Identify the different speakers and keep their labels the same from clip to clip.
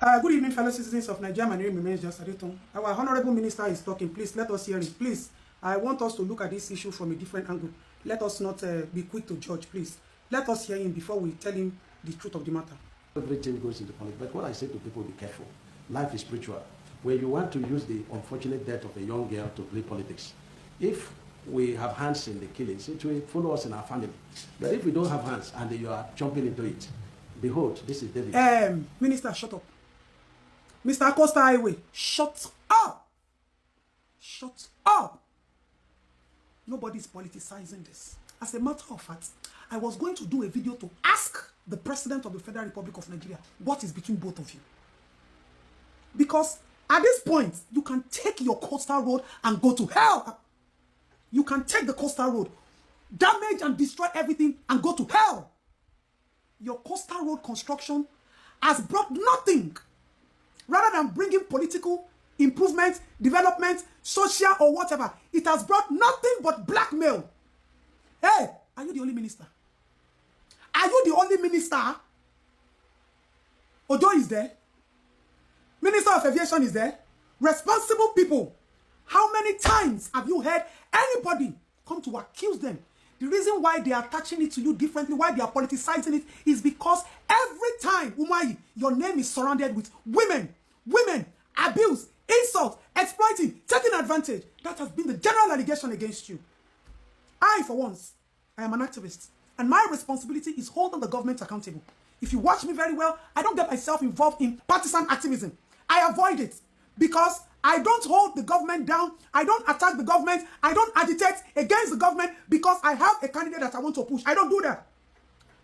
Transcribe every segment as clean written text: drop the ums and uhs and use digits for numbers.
Speaker 1: Good evening, fellow citizens of Nigeria. My name remains just Adetun. Our honorable minister is talking. Please let us hear it. Please, I want us to look at this issue from a different angle. Let us not be quick to judge, please. Let us hear him before we tell him the truth of the matter.
Speaker 2: Everything goes into politics. But what I say to people, be careful. Life is spiritual. Where you want to use the unfortunate death of a young girl to play politics. If we have hands in the killings, it will follow us in our family. But if we don't have hands and you are jumping into it, behold, this is David.
Speaker 1: Minister, shut up. Mr. Acosta Highway, shut up. Shut up. Nobody's politicizing this. As a matter of fact, I was going to do a video to ask the President of the Federal Republic of Nigeria what is between both of you. Because at this point, you can take your coastal road and go to hell. You can take the coastal road, damage and destroy everything and go to hell. Your coastal road construction has brought nothing. Rather than bringing political improvement, development, social or whatever, it has brought nothing but blackmail. Hey, are you the only minister? Are you the only minister? Odo is there. Minister of Aviation is there. Responsible people. How many times have you heard anybody come to accuse them? The reason why they are attaching it to you differently, why they are politicizing it, is because every time, Umahi, your name is surrounded with women, abuse, insult, exploiting, taking advantage. That has been the general allegation against you. I, for once, I am an activist, and my responsibility is holding the government accountable. If you watch me very well, I don't get myself involved in partisan activism. I avoid it because I don't hold the government down. I don't attack the government. I don't agitate against the government because I have a candidate that I want to push. I don't do that.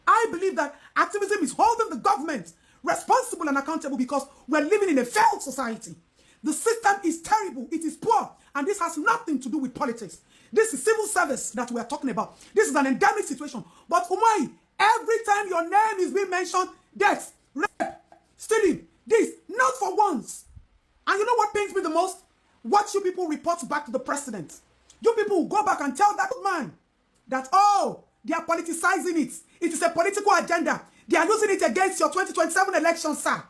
Speaker 1: I believe that activism is holding the government responsible and accountable because we're living in a failed society. The system is terrible. It is poor. And this has nothing to do with politics. This is civil service that we are talking about. This is an endemic situation. But Umahi, every time your name is being mentioned, death, rape, stealing, this, not for once. And you know what pains me the most? What you people report back to the president. You people will go back and tell that man that, oh, they are politicizing it. It is a political agenda. They are using it against your 2027 election, sir.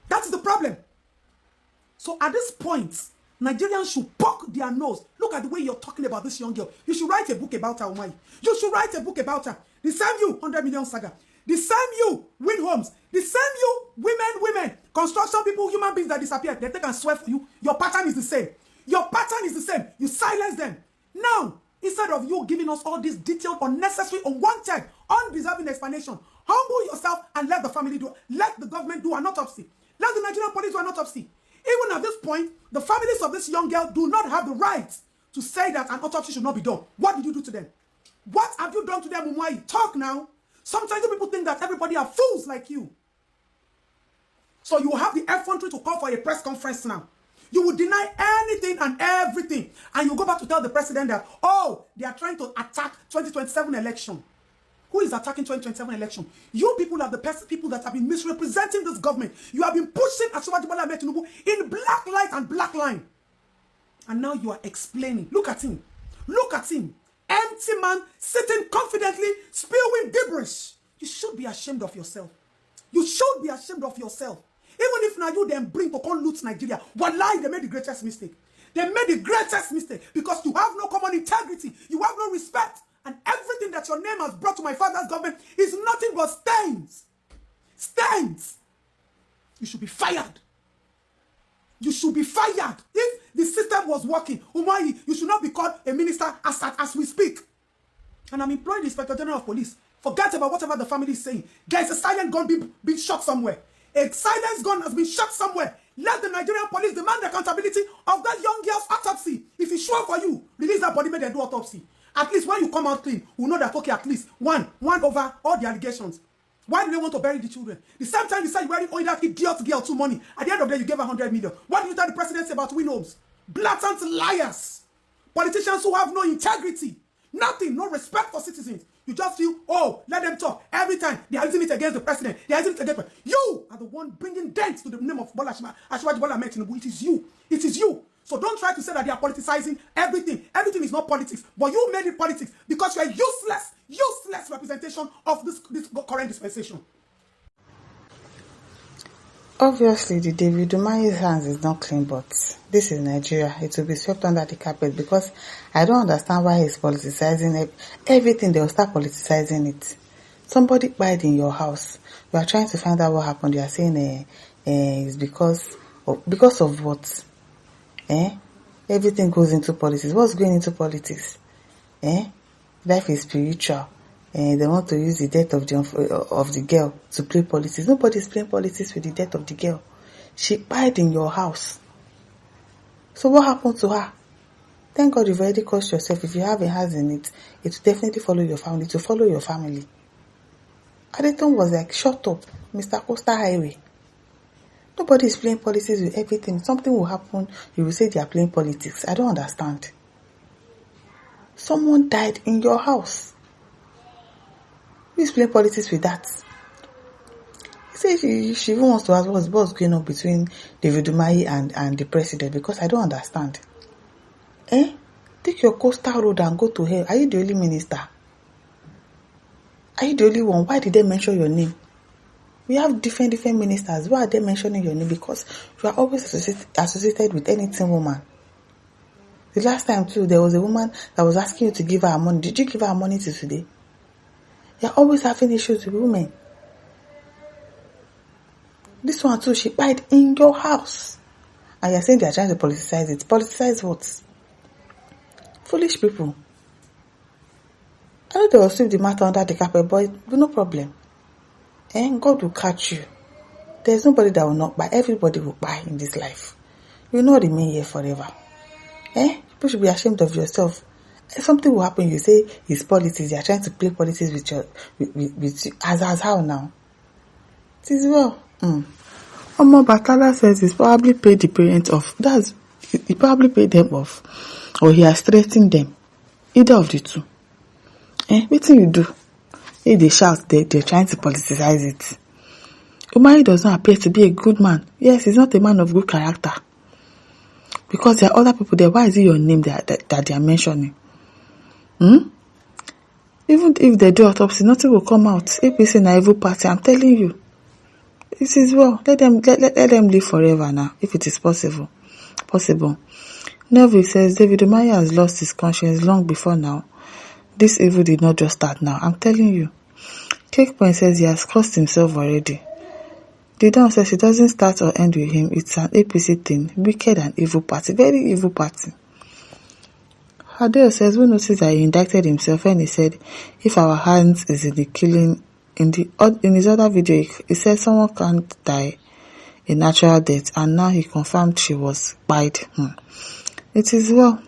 Speaker 1: That is the problem. So at this point, Nigerians should poke their nose. Look at the way you're talking about this young girl. You should write a book about her, Umahi. You should write a book about her. The same you, 100 million saga. The same you, win homes. The same you, women, construction people, human beings that disappear. They take and swear for you. Your pattern is the same. Your pattern is the same. You silence them. Now, instead of you giving us all this detailed, unnecessary, unwanted, undeserving explanation, humble yourself and let the family do. Let the government do an autopsy. Let the Nigerian police do an autopsy. Even at this point, the families of this young girl do not have the right to say that an autopsy should not be done. What did you do to them? What have you done to them, Umahi? Talk now. Sometimes people think that everybody are fools like you. So you have the effrontery to call for a press conference now. You will deny anything and everything. And you go back to tell the president that, oh, they are trying to attack 2027 election. Who is attacking 2027 election? You people are the people that have been misrepresenting this government. You have been pushing Tinubu in black light and black line. And now you are explaining. Look at him. Look at him. Empty man sitting confidently, spewing gibberish. You should be ashamed of yourself. You should be ashamed of yourself. Even if now you then bring to come loot Nigeria, wallahi, they made the greatest mistake. They made the greatest mistake because you have no common integrity. You have no respect. And everything that your name has brought to my father's government is nothing but stains. Stains. You should be fired. You should be fired. If the system was working, Umahi, you should not be called a minister as we speak. And I'm employing the Inspector General of Police. Forget about whatever the family is saying. There is a silent gun being shot somewhere. A silent gun has been shot somewhere. Let the Nigerian police demand the accountability of that young girl's autopsy. If it's sure for you, release that body, make them do autopsy. At least when you come out clean, we'll know that, okay, at least one over all the allegations. Why do they want to bury the children? The same time you said you owing that idiot girl too money, at the end of the day, you gave her 100 million. What did you tell the president about win homes? Blatant liars. Politicians who have no integrity. Nothing, no respect for citizens. You just feel, oh, let them talk. Every time they are using it against the president. They are using it against the president. You are the one bringing dents to the name of Ashwaji Bola Ahmed Tinubu. It is you. It is you. So don't try to say that they are politicizing everything. Everything is not politics. But you made it politics because you are useless representation of this current dispensation.
Speaker 3: Obviously, the David Umahi's hands is not clean, but this is Nigeria. It will be swept under the carpet because I don't understand why he's politicizing it. Everything. They will start politicizing it. Somebody died in your house. You are trying to find out what happened. You are saying it's because of what? Everything goes into politics. What's going into politics? Life is spiritual. They want to use the death of the girl to play politics. Nobody's playing politics with the death of the girl. She died in your house. So what happened to her? Thank God you've already caused yourself. If you have a hand in it, it will definitely follow your family. It will follow your family. Adeton was like, shut up, Mr. Coastal Highway. Nobody is playing politics with everything. Something will happen, you will say they are playing politics. I don't understand. Someone died in your house. Who is playing politics with that? He said she even wants to ask what's going on between David Umahi and the president, because I don't understand. Take your coastal road and go to hell. Are you the only minister? Are you the only one? Why did they mention your name? We have different ministers. Why are they mentioning your name? Because you are always associated with anything woman. The last time too, there was a woman that was asking you to give her money. Did you give her money till today? You're always having issues with women. This one too, she died in your house. And you're saying they're trying to politicize it. Politicize what? Foolish people. I know they will sweep the matter under the carpet, but no problem. God will catch you. There's nobody that will not buy. Everybody will buy in this life. You will not remain here forever. People should be ashamed of yourself. If something will happen, you say it's politics. They are trying to play politics with you. As how now? It is well. Omo Batala says he's probably paid the parents off. He probably paid them off, or he has threatened them. Either of the two. What do you do? If they shout, they're trying to politicize it. Umahi does not appear to be a good man. Yes, he's not a man of good character. Because there are other people there. Why is it your name that they are mentioning? Even if they do autopsy, nothing will come out. APC is an evil party. I'm telling you. This is well. Let them live forever now, if it is possible. Neville says David Umahi has lost his conscience long before now. This evil did not just start now. I'm telling you. Kpai says he has cursed himself already. Didon says it doesn't start or end with him. It's an APC thing. Wicked and evil party. Very evil party. Hadeo says, we noticed that he indicted himself when he said, if our hands is in the killing, in his other video, he said someone can't die a natural death, and now he confirmed she was kpied. It is well.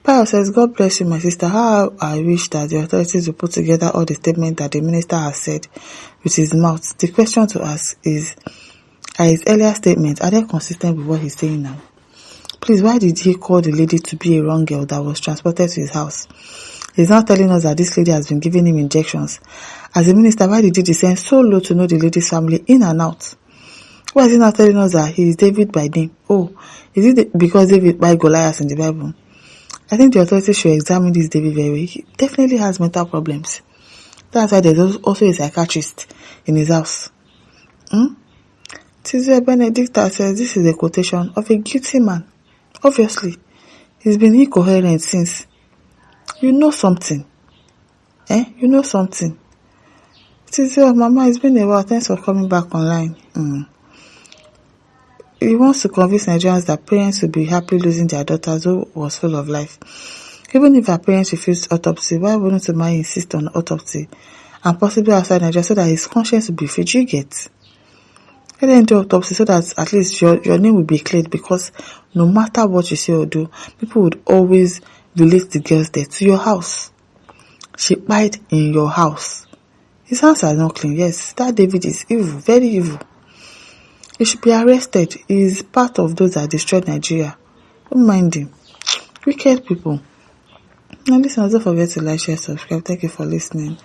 Speaker 3: Kpai says, God bless you, my sister. How I wish that the authorities will put together all the statements that the minister has said with his mouth. The question to ask is, are his earlier statements, are they consistent with what he's saying now? Please, why did he call the lady to be a wrong girl that was transported to his house? He's now telling us that this lady has been giving him injections. As a minister, why did he descend so low to know the lady's family in and out? Why is he now telling us that he is David by name? Oh, is it because David by Goliath in the Bible? I think the authorities should examine this David very well. He definitely has mental problems. That's why there's also a psychiatrist in his house. Tizia Benedicta says this is a quotation of a guilty man. Obviously, he's been incoherent since. You know something. You know something. Tizia, Mama, it's been a while. Thanks for coming back online. He wants to convince Nigerians that parents will be happy losing their daughters who was full of life. Even if her parents refused autopsy, why wouldn't Umahi insist on autopsy and possibly outside Nigeria so that his conscience will be free? Do you get? Let them do autopsy so that at least your name will be cleared, because no matter what you say or do, people would always relate the girl's death to your house. She died in your house. His hands are not clean. Yes, that David is evil, very evil. He should be arrested. He is part of those that destroyed Nigeria. Don't mind him. Wicked people. Now listen, don't forget to like, share, subscribe. Thank you for listening.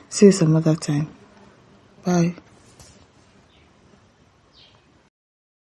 Speaker 3: See you some other time. Bye.